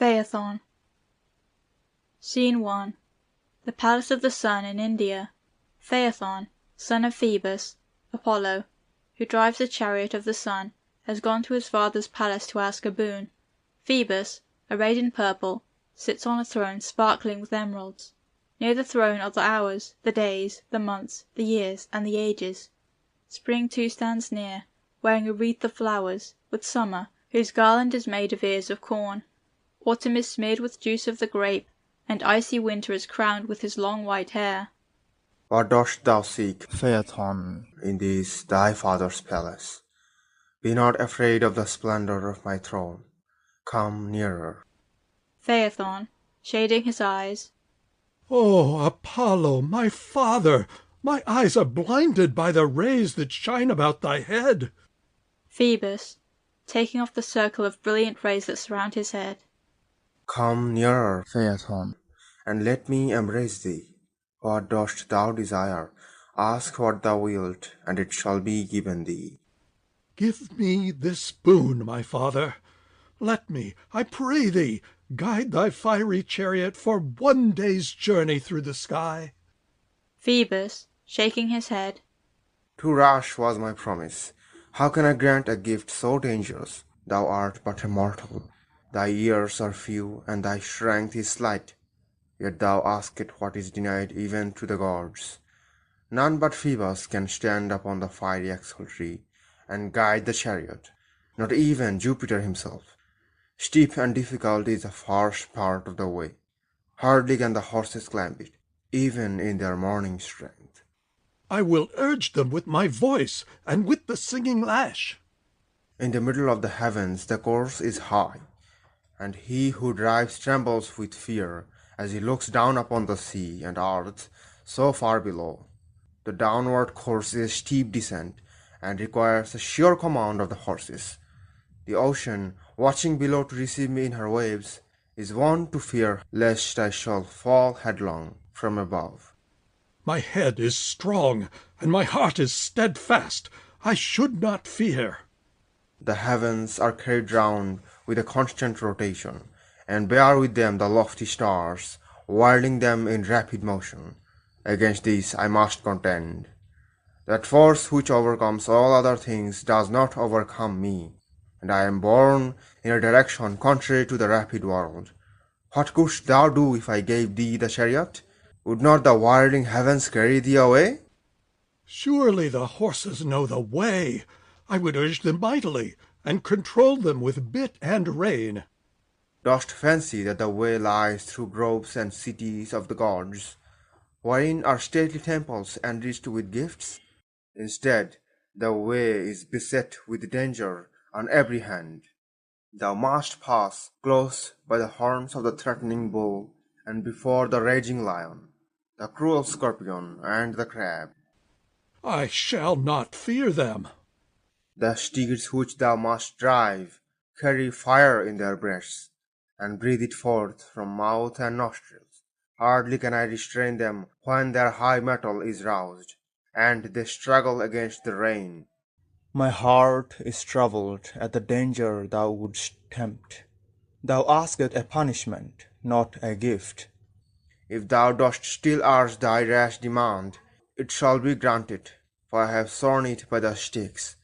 Phaethon. Scene 1. The Palace of the Sun in India. Phaethon, son of Phoebus, Apollo, who drives the chariot of the sun, has gone to his father's palace to ask a boon. Phoebus, arrayed in purple, sits on a throne sparkling with emeralds. Near the throne are the hours, the days, the months, the years, and the ages. Spring too stands near, wearing a wreath of flowers, with summer, whose garland is made of ears of corn. Autumn is smeared with juice of the grape, and icy winter is crowned with his long white hair. What dost thou seek, Phaethon, in this thy father's palace? Be not afraid of the splendor of my throne. Come nearer. Phaethon, shading his eyes. Oh, Apollo, my father, my eyes are blinded by the rays that shine about thy head. Phoebus, taking off the circle of brilliant rays that surround his head. Come nearer, Phaethon, and let me embrace thee. What dost thou desire? Ask what thou wilt, and it shall be given thee. Give me this boon, my father. Let me, I pray thee, guide thy fiery chariot for one day's journey through the sky. Phoebus, shaking his head. Too rash was my promise. How can I grant a gift so dangerous? Thou art but a mortal. Thy years are few, and thy strength is slight. Yet thou askest what is denied even to the gods. None but Phoebus can stand upon the fiery axle tree and guide the chariot, not even Jupiter himself. Steep and difficult is the first part of the way. Hardly can the horses climb it, even in their morning strength. I will urge them with my voice and with the singing lash. In the middle of the heavens the course is high, and he who drives trembles with fear as he looks down upon the sea and earth so far below. The downward course is a steep descent, and requires a sure command of the horses. The ocean, watching below to receive me in her waves, is wont to fear lest I shall fall headlong from above. My head is strong, and my heart is steadfast. I should not fear. The heavens are carried round with a constant rotation, and bear with them the lofty stars, whirling them in rapid motion. Against this I must contend. That force which overcomes all other things does not overcome me, and I am borne in a direction contrary to the rapid world. What couldst thou do if I gave thee the chariot? Would not the whirling heavens carry thee away? Surely the horses know the way. I would urge them mightily, and control them with bit and rein. Dost fancy that the way lies through groves and cities of the gods, wherein are stately temples enriched with gifts? Instead, the way is beset with danger on every hand. Thou must pass close by the horns of the threatening bull, and before the raging lion, the cruel scorpion, and the crab. I shall not fear them. The steeds which thou must drive carry fire in their breasts, and breathe it forth from mouth and nostrils. Hardly can I restrain them when their high mettle is roused, and they struggle against the rein. My heart is troubled at the danger thou wouldst tempt. Thou askest a punishment, not a gift. If thou dost still urge thy rash demand, it shall be granted, for I have sworn it by the sticks.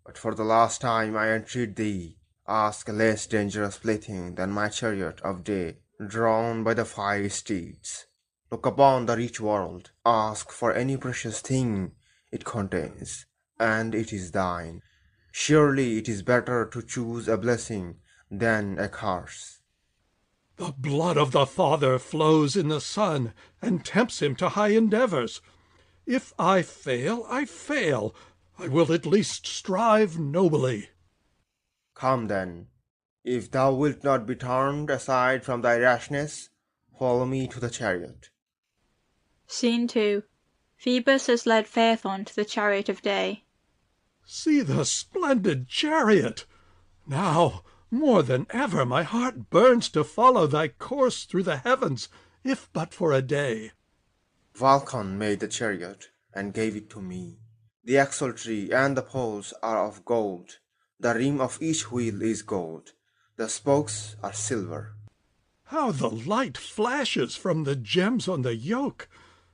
But for the last time I entreat thee, ask a less dangerous plaything than my chariot of day, drawn by the fiery steeds. Look upon the rich world, ask for any precious thing it contains, and it is thine. Surely it is better to choose a blessing than a curse. The blood of the father flows in the son, and tempts him to high endeavors. If I fail, I fail. I will at least strive nobly. Come then, if thou wilt not be turned aside from thy rashness, follow me to the chariot. Scene 2. Phoebus has led Phaethon to the chariot of day. See the splendid chariot! Now, more than ever, my heart burns to follow thy course through the heavens, if but for a day. Vulcan made the chariot and gave it to me. The axle tree and the poles are of gold. The rim of each wheel is gold. The spokes are silver. How the light flashes from the gems on the yoke!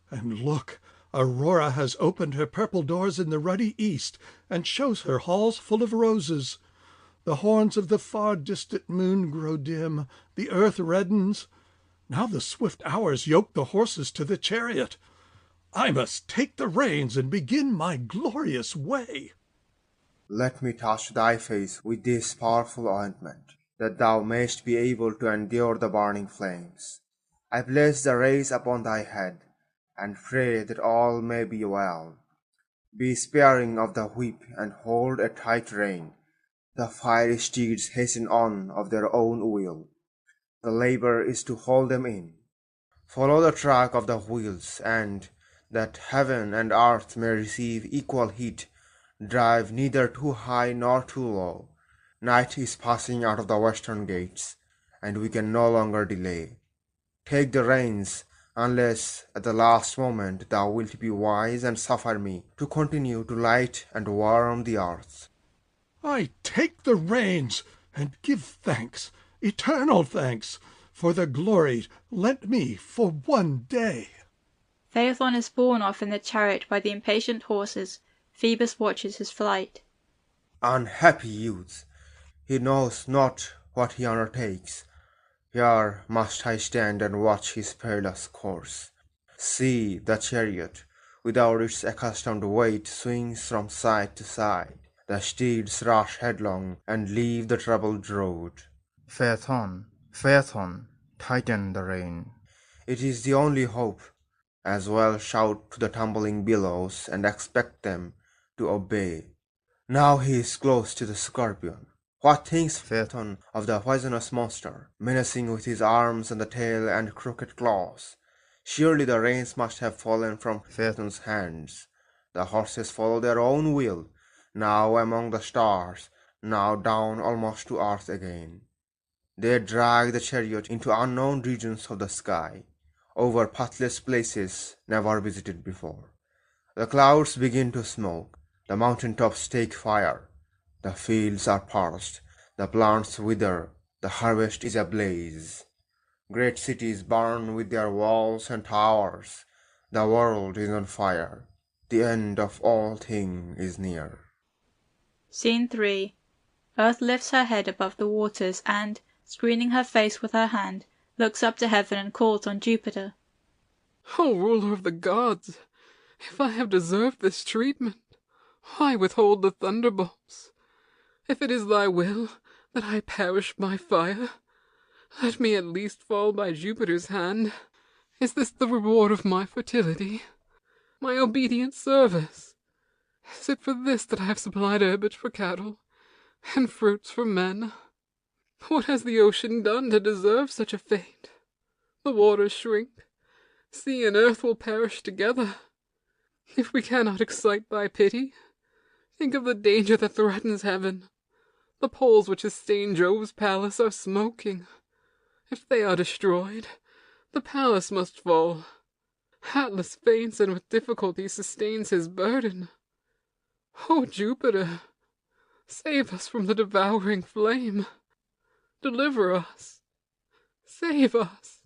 And look, Aurora has opened her purple doors in the ruddy east, and shows her halls full of roses. The horns of the far distant moon grow dim, the earth reddens. Now the swift hours yoke the horses to the chariot. I must take the reins and begin my glorious way. Let me touch thy face with this powerful ointment, that thou mayst be able to endure the burning flames. I place the rays upon thy head, and pray that all may be well. Be sparing of the whip, and hold a tight rein. The fiery steeds hasten on of their own will. The labor is to hold them in. Follow the track of the wheels, and, that heaven and earth may receive equal heat, drive neither too high nor too low. Night is passing out of the western gates, and we can no longer delay. Take the reins, unless at the last moment thou wilt be wise and suffer me to continue to light and warm the earth. I take the reins, and give thanks, eternal thanks, for the glory lent me for one day. Phaethon is borne off in the chariot by the impatient horses. Phoebus watches his flight. Unhappy youth! He knows not what he undertakes. Here must I stand and watch his perilous course. See, the chariot, without its accustomed weight, swings from side to side. The steeds rush headlong and leave the troubled road. Phaethon, Phaethon, tighten the rein. It is the only hope. As well shout to the tumbling billows and expect them to obey. Now he is close to the scorpion. What thinks Phaethon of the poisonous monster, menacing with his arms and the tail and crooked claws? Surely the reins must have fallen from Phaethon's hands. The horses follow their own will, now among the stars, now down almost to earth again. They drag the chariot into unknown regions of the sky, over pathless places never visited before. The clouds begin to smoke, the mountain tops take fire, the fields are parched, the plants wither, the harvest is ablaze. Great cities burn with their walls and towers, the world is on fire, the end of all things is near. Scene 3. Earth lifts her head above the waters and, screening her face with her hand, looks up to heaven and calls on Jupiter. O ruler of the gods, if I have deserved this treatment, why withhold the thunderbolts? If it is thy will that I perish by fire, let me at least fall by Jupiter's hand. Is this the reward of my fertility, my obedient service? Is it for this that I have supplied herbage for cattle, and fruits for men? What has the ocean done to deserve such a fate? The waters shrink, sea and earth will perish together. If we cannot excite thy pity, think of the danger that threatens heaven. The poles which sustain Jove's palace are smoking. If they are destroyed, the palace must fall. Atlas faints and with difficulty sustains his burden. O Jupiter, save us from the devouring flame. Deliver us. Save us.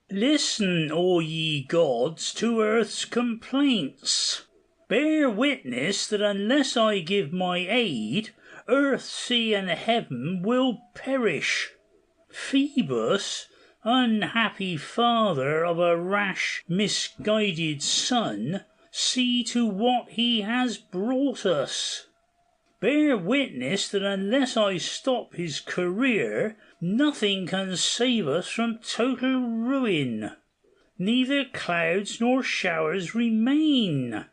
Listen, all ye gods, to earth's complaints. Bear witness that unless I give my aid, earth, sea, and heaven will perish. Phoebus, unhappy father of a rash, misguided son, see to what he has brought us. Bear witness that unless I stop his career, nothing can save us from total ruin. Neither clouds nor showers remain.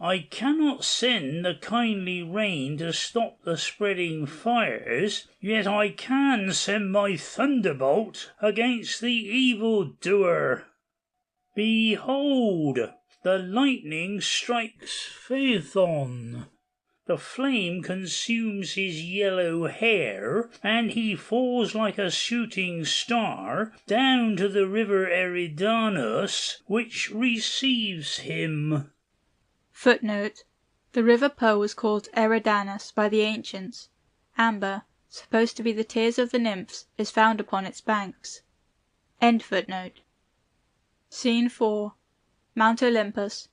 I cannot send the kindly rain to stop the spreading fires, yet I can send my thunderbolt against the evil-doer. Behold, the lightning strikes Phaethon. The flame consumes his yellow hair, and he falls like a shooting star down to the river Eridanus, which receives him. Footnote. The river Po was called Eridanus by the ancients. Amber, supposed to be the tears of the nymphs, is found upon its banks. End footnote. Scene 4. Mount Olympus.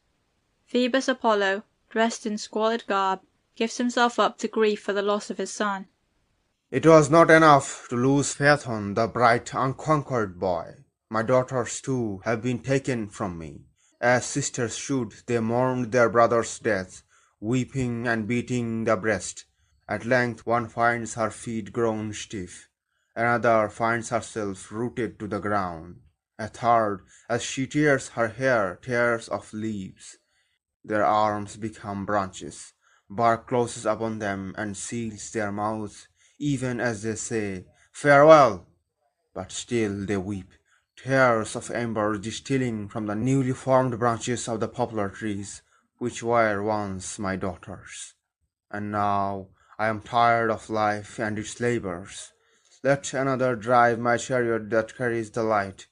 Phoebus Apollo, dressed in squalid garb, gives himself up to grief for the loss of his son. It was not enough to lose Phaethon, the bright, unconquered boy. My daughters too have been taken from me. As sisters should, they mourned their brother's death, weeping and beating the breast. At length one finds her feet grown stiff, another finds herself rooted to the ground, a third, as she tears her hair, tears of leaves. Their arms become branches, bark closes upon them and seals their mouths, even as they say, "Farewell!" But still they weep, tears of embers distilling from the newly formed branches of the poplar trees, which were once my daughters. And now I am tired of life and its labors. Let another drive my chariot that carries the light.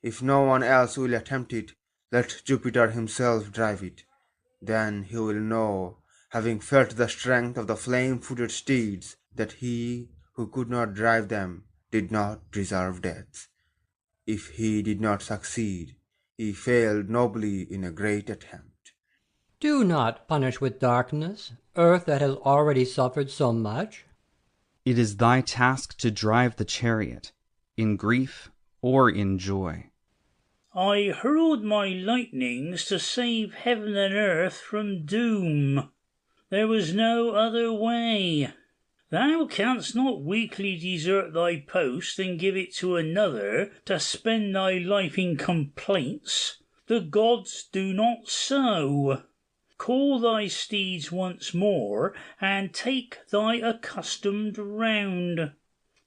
If no one else will attempt it, let Jupiter himself drive it. Then he will know, having felt the strength of the flame-footed steeds, that he who could not drive them did not deserve death. If he did not succeed, he failed nobly in a great attempt. Do not punish with darkness earth that has already suffered so much. It is thy task to drive the chariot, in grief or in joy. I hurled my lightnings to save heaven and earth from doom. There was no other way. Thou canst not weakly desert thy post and give it to another to spend thy life in complaints. The gods do not so. Call thy steeds once more, and take thy accustomed round.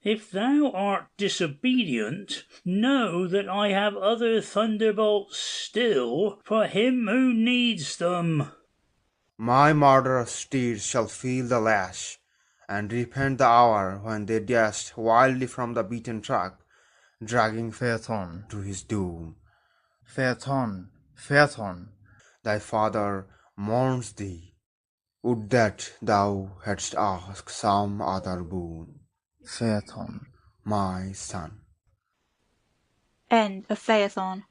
If thou art disobedient, know that I have other thunderbolts still for him who needs them. My murderous steeds shall feel the lash, and repent the hour when they dashed wildly from the beaten track, dragging Phaethon, to his doom. Phaethon, Phaethon, Thy father mourns thee. Would that thou hadst asked some other boon, Phaethon. my son. End of Phaethon.